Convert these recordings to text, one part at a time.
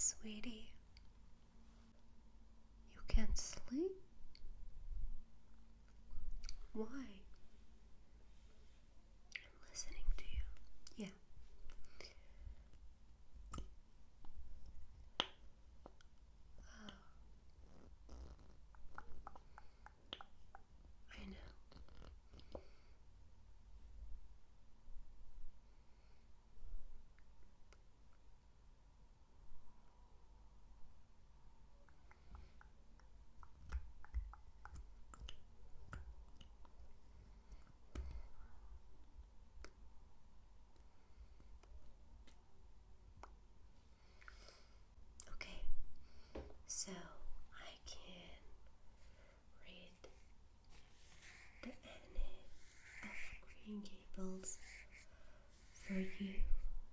Sweetie, you can't sleep? Why? I'm listening to you. Yeah. I know. Okay, so I can read the ending of Green Gables for you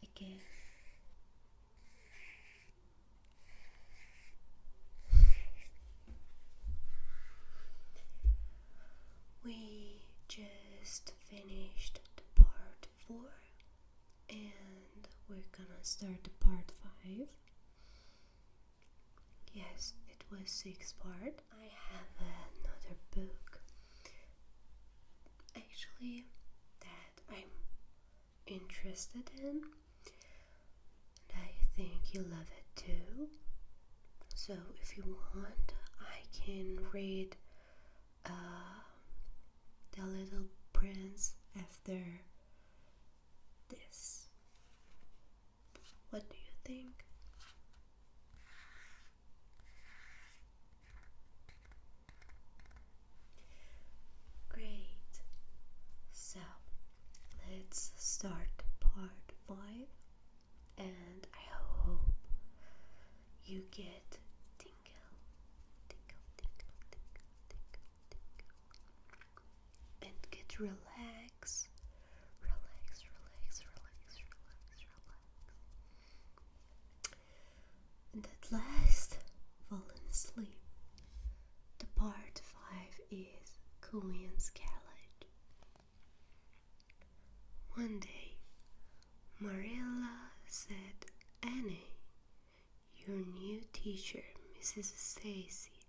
again. We just finished the part 4 and we're gonna start the part 5. Yes, it was 6 part. I have another book actually that I'm interested in and I think you love it too. So if you want, I can read The Little Prince after this. What do you think? Great. So let's start part 5 and I hope you get tingle, tingle, tingle, tingle, tingle, tingle, and get relax, relax, relax, relax, relax, relax, and at last fallen asleep. The part 5 is Queen's College. One day, Marilla said, "Annie, your new teacher, Mrs. Stacy,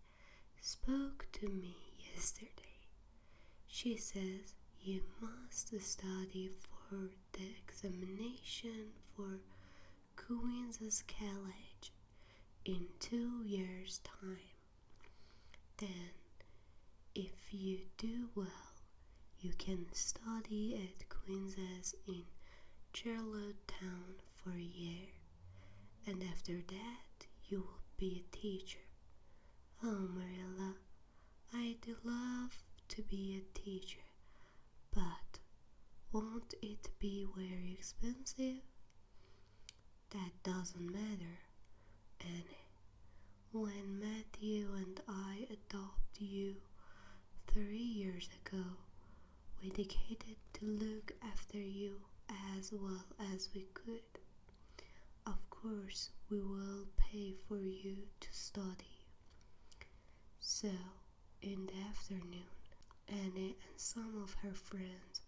spoke to me yesterday. She says you must study for the examination for Queen's College in 2 years' time. Then, if you do well, you can study at Queen's in Charlottetown for a year, and after that you will be a teacher." "Oh, Marilla, I'd love to be a teacher, but won't it be very expensive?" "That doesn't matter, Annie. When Matthew and I adopted you 3 years ago, we decided to look after you as well as we could. Of course, we will pay for you to study." So, in the afternoon, Annie and some of her friends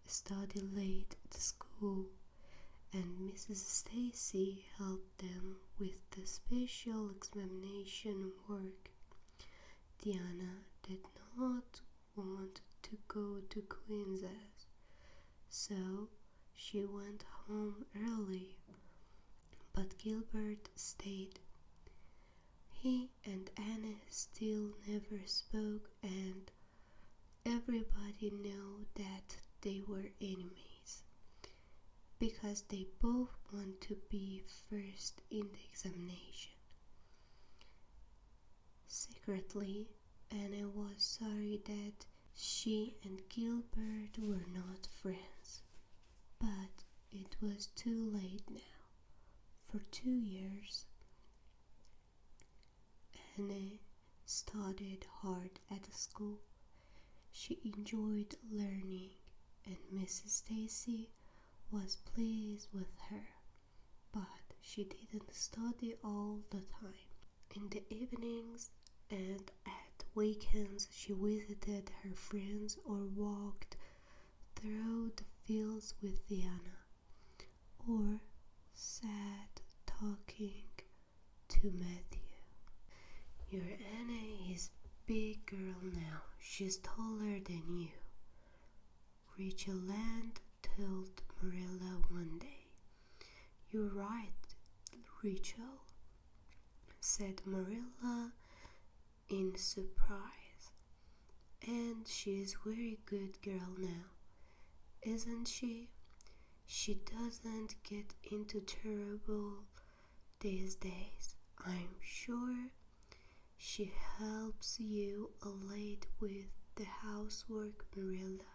studied late at school, and Mrs. Stacy helped them with the special examination work. Diana did not want to go to Queen's, so she went home early, but Gilbert stayed. He and Annie still never spoke, and everybody knew that they were enemies, because they both want to be first in the examination. Secretly, Annie was sorry that she and Gilbert were not friends, but it was too late now. For 2 years, Annie studied hard at school. She enjoyed learning, and Mrs. Stacy was pleased with her, but she didn't study all the time. In the evenings and at weekends, she visited her friends or walked through the fields with Diana, or sat talking to Matthew. Your Anna is a big girl now. She's taller than you, Rachel Land told Marilla one day. You're right, Rachel, said Marilla in surprise. And she's a very good girl now, isn't she? She doesn't get into trouble these days, I'm sure. She helps you a lot with the housework, Marilla.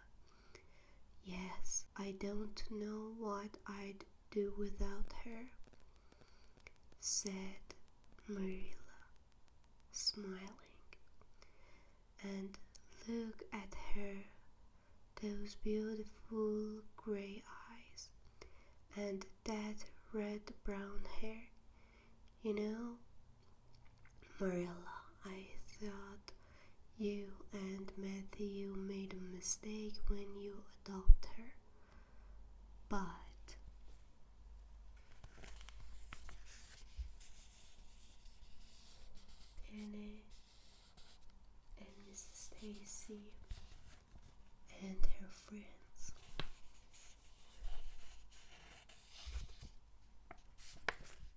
Yes, I don't know what I'd do without her, said Marilla, smiling. And look at her, those beautiful gray eyes, and that red-brown hair. You know, Marilla, I thought you and Matthew made a mistake when you adopted her. But Anna and Mrs. Stacy and her friends.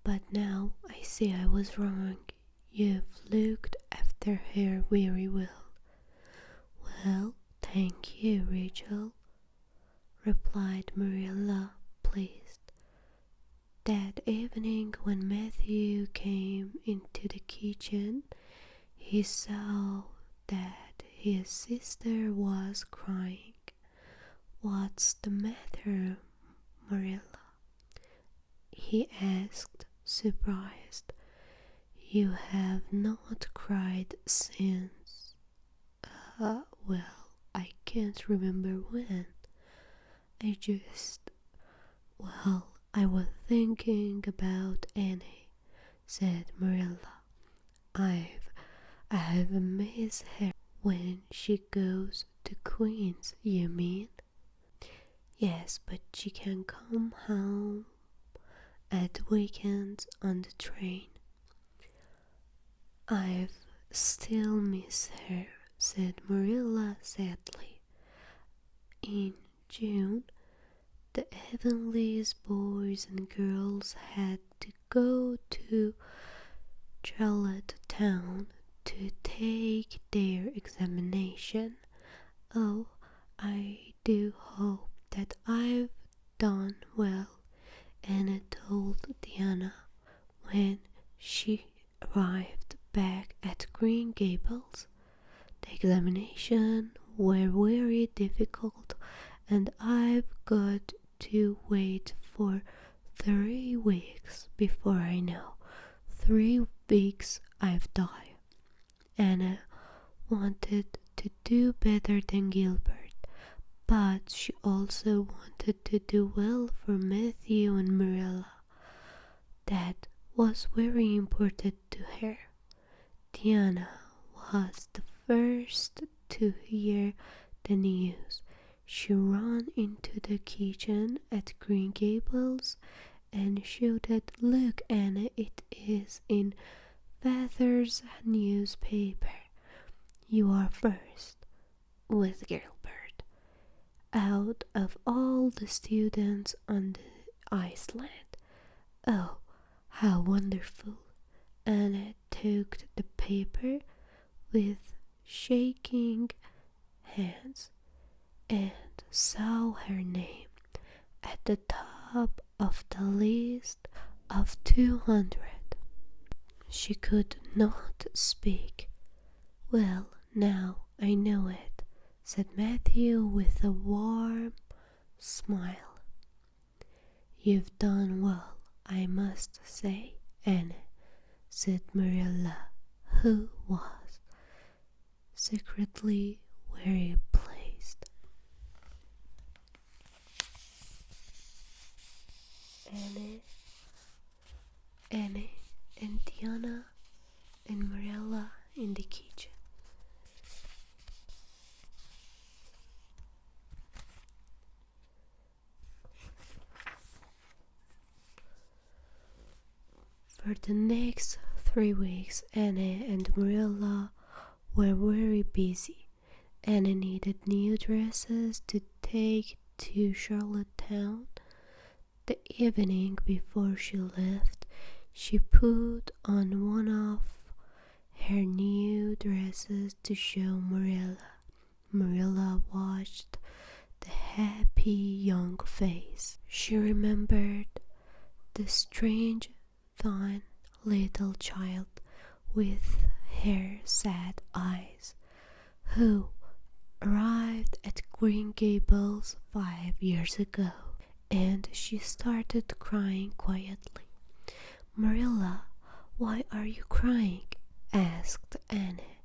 But now I see I was wrong. You've looked after her very well. Well, thank you, Rachel, replied Marilla, pleased. That evening when Matthew came into the kitchen, he saw that his sister was crying. What's the matter, Marilla? He asked, surprised. You have not cried since, well, I can't remember when. I was thinking about Annie, said Marilla. I've missed her when she goes to Queen's, you mean? Yes, but she can come home at weekends on the train. I've still miss her, said Marilla sadly. In June, the Avonlea boys and girls had to go to Charlottetown to take their examination. Oh, I do hope that I've done well, Anna told Diana when she arrived back at Green Gables. The examinations were very difficult, and I've got to wait for 3 weeks before I know. 3 weeks I've died. Anna wanted to do better than Gilbert, but she also wanted to do well for Matthew and Marilla. That was very important to her. Diana was the first to hear the news. She ran into the kitchen at Green Gables and shouted, "Look, Anna, it is in Father's newspaper. You are first, with Gilbert, out of all the students on the island." Oh, how wonderful! Anna took the paper with shaking hands and saw her name at the top of the list of 200. She could not speak. Well, now I know it, said Matthew with a warm smile. You've done well, I must say, Anna, said Marilla, who was secretly very pleased. Anna and Diana and Marilla in the kitchen. For the next 3 weeks, Anna and Marilla were very busy. Anna needed new dresses to take to Charlottetown. The evening before she left, she put on one of her new dresses to show Marilla. Marilla watched the happy young face. She remembered the strange, thin little child with her sad eyes, who arrived at Green Gables 5 years ago, and she started crying quietly. "Marilla, why are you crying?" asked Anna.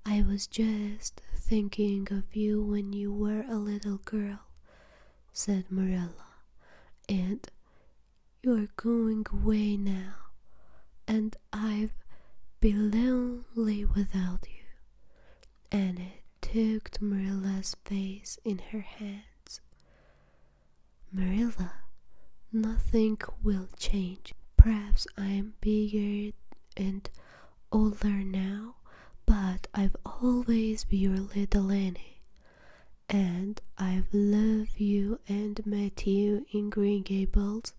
"I was just thinking of you when you were a little girl," said Marilla, "and you're going away now, and I've been lonely without you." Anna took Marilla's face in her hands. "Marilla, nothing will change. Perhaps I'm bigger and older now, but I've always been your little Annie, and I've loved you and met you in Green Gables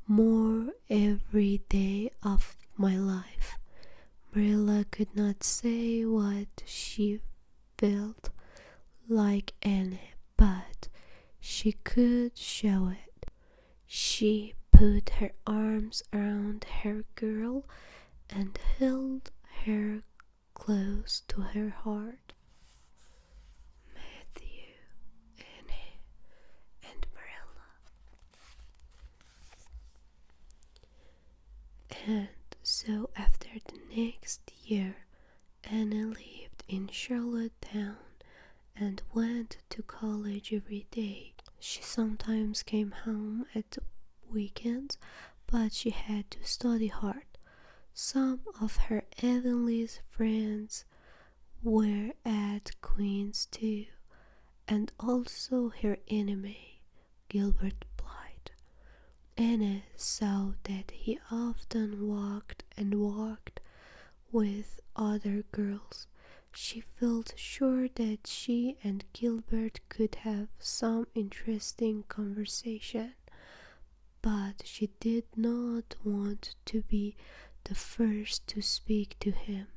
more every day of my life." Marilla could not say what she felt like Anne, but she could show it. She put her arms around her girl and held her close to her heart. "Matthew, Anne, and Marilla." And so after the next year, Anna lived in Charlottetown and went to college every day. She sometimes came home at weekends, but she had to study hard. Some of her Avonlea friends were at Queen's too, and also her enemy, Gilbert Blythe. Anna saw that he often walked with other girls. She felt sure that she and Gilbert could have some interesting conversation, but she did not want to be the first to speak to him,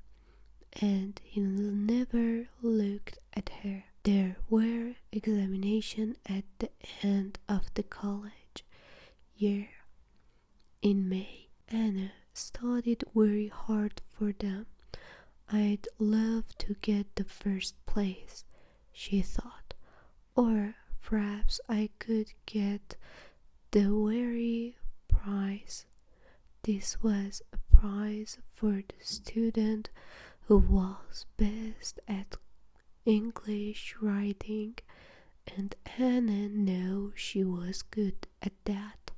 and he never looked at her. There were examinations at the end of the college year in May. Anna studied very hard for them. "I'd love to get the first place," she thought, "or perhaps I could get the very prize." This was a prize for the student who was best at English writing, and Anna knew she was good at that.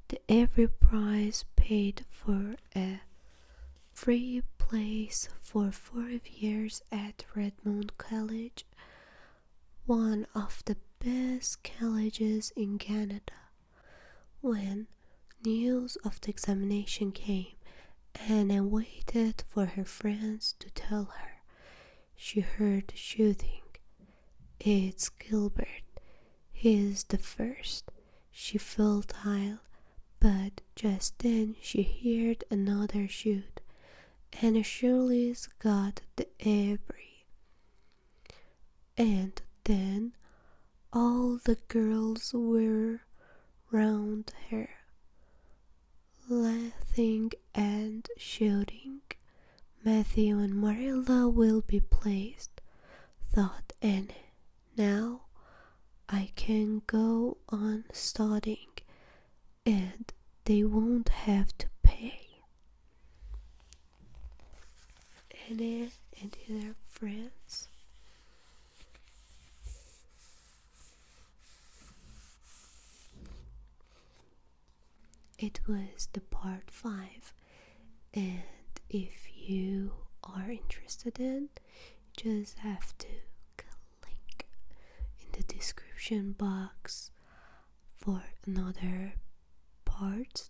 The every prize paid for a free place for 4 years at Redmond College, one of the best colleges in Canada. When news of the examination came, Anna waited for her friends to tell her. She heard shooting. "It's Gilbert. He's the first," she felt high, but just then she heard another shoot, and Shirley's got the every. And then all the girls were round her, laughing and shouting. "Matthew and Marilla will be pleased," thought Anne. "Now I can go on studying, and they won't have to pay." Anna and her friends. It was the part 5, and if you are interested in, just have to click in the description box for another part,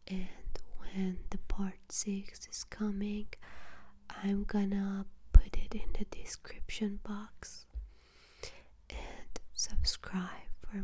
and and the part 6 is coming. I'm gonna put it in the description box, and subscribe for